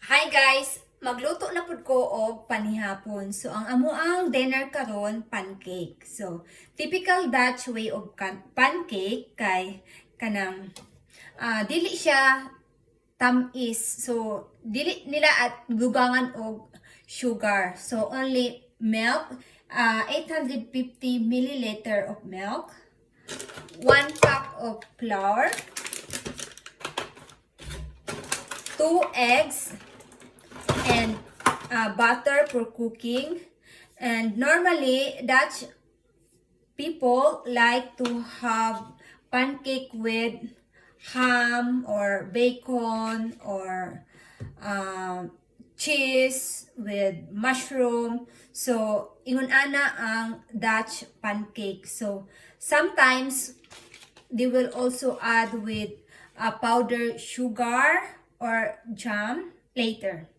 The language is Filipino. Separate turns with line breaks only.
Hi guys! Magluto na pud ko og panihapon. So ang amuang dinner karon pancake. So typical Dutch way of pancake kay kanang dili siya tamis. So dili nila at gugangan og sugar. So only milk, 850 milliliter of milk, 1 cup of flour, 2 eggs, and butter for cooking. And normally Dutch people like to have pancake with ham or bacon or cheese with mushroom. So ingon ana ang Dutch pancake. So sometimes they will also add with powdered sugar or jam later.